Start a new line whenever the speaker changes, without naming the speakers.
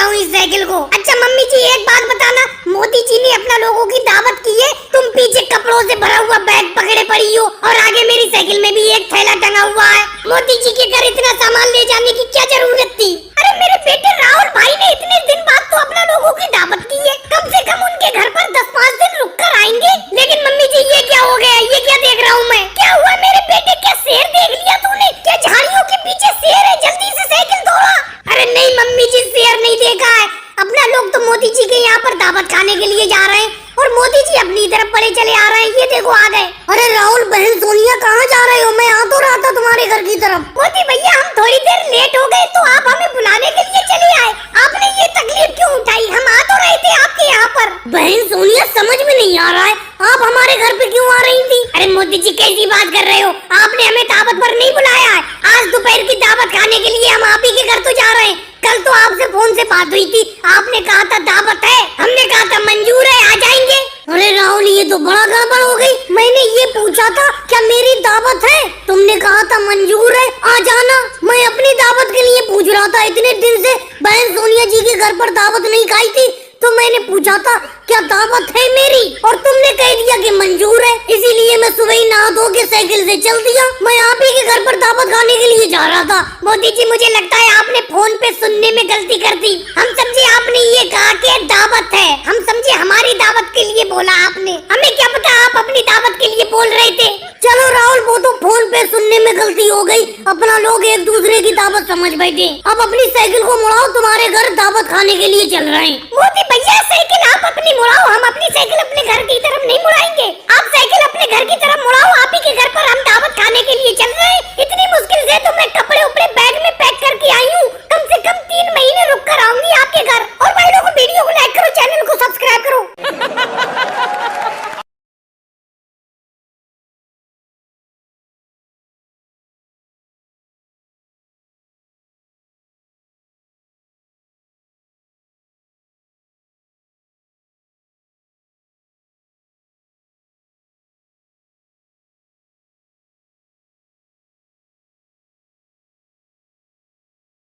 रहा हूँ इस साइकिल को। अच्छा मम्मी जी एक बात बताना, मोदी जी ने अपना लोगों की दावत की है, तुम पीछे कपड़ों से भरा हुआ बैग पकड़े पड़ी हो और आगे मेरी साइकिल में भी एक थैला टंगा हुआ है। मोदी जी के घर इतना सामान ले जाने की क्या जरूरत थी? अरे मेरे बेटे राहुल भाई ने इतने दिन बाद तो अपना लोगों की दावत की है, कम से कम उनके घर पर 10-5 दिन रुक कर आएंगे। लेकिन मम्मी जी ये क्या हो गया? ये क्या देख रहा हूँ मैं? क्या हुआ मेरे बेटे? क्या शेर देख लिया तूने? क्या झाड़ियों के पीछे शेर है? जल्दी से साइकिल दौड़ा। अरे नहीं मम्मी जी, शेर नहीं देखा है। अपना लोग तो मोदी जी के यहाँ पर दावत खाने के लिए जा रहे हैं और मोदी जी अपनी तरफ पड़े चले आ रहे हैं। ये देखो आ गए। अरे राहुल बहन सोनिया कहाँ जा रहे हो? मैं आ तो रहा था तुम्हारे घर की तरफ। मोदी भैया हम थोड़ी देर लेट हो गए तो आप हमें बुलाने के लिए चले आए। आपने ये तकलीफ क्यों उठाई? हम आ तो रहे थे आपके यहाँ पर। बहन सोनिया समझ में नहीं आ रहा है, आप हमारे घर पे क्यों आ रही थी? अरे मोदी जी कैसी बात कर रहे हो? आपने हमें दावत पर नहीं बुलाया है। आज दोपहर की दावत खाने के लिए हम आप ही के घर तो जा रहे हैं। कल तो आपसे फोन से बात हुई थी, आपने कहा था दावत है, हमने कहा था मंजूर है, आ जाएंगे। अरे राहुल ये तो बड़ा गड़बड़ हो गई। मैंने ये पूछा था क्या मेरी दावत है, तुमने कहा था मंजूर है, आ जाना। मैं अपनी दावत के लिए पूछ रहा था, इतने दिन से बहन सोनिया जी के घर पर दावत नहीं खाई थी तो मैंने पूछा था क्या दावत है मेरी, और तुमने कह दिया कि मंजूर है। इसीलिए मैं सुबह ही नहा धो के साइकिल से चल दिया। मैं आप ही के घर पर दावत खाने के लिए जा रहा था। मोदी जी मुझे लगता है आपने फोन पे सुनने में गलती कर दी। हम समझे आपने ये कहा कि दावत है, हम समझे हमारी दावत के लिए बोला आपने। हमें क्या पता आप अपनी दावत के लिए बोल रहे थे। चलो राहुल वो तो फोन पे सुनने में गलती हो गई, अपना लोग एक दूसरे की दावत समझ बैठे। अब अपनी साइकिल को मुड़ाओ, तुम्हारे घर दावत खाने के लिए चल रहे हैं। मोदी भैया साइकिल आप अपनी मुड़ाओ, हम अपनी साइकिल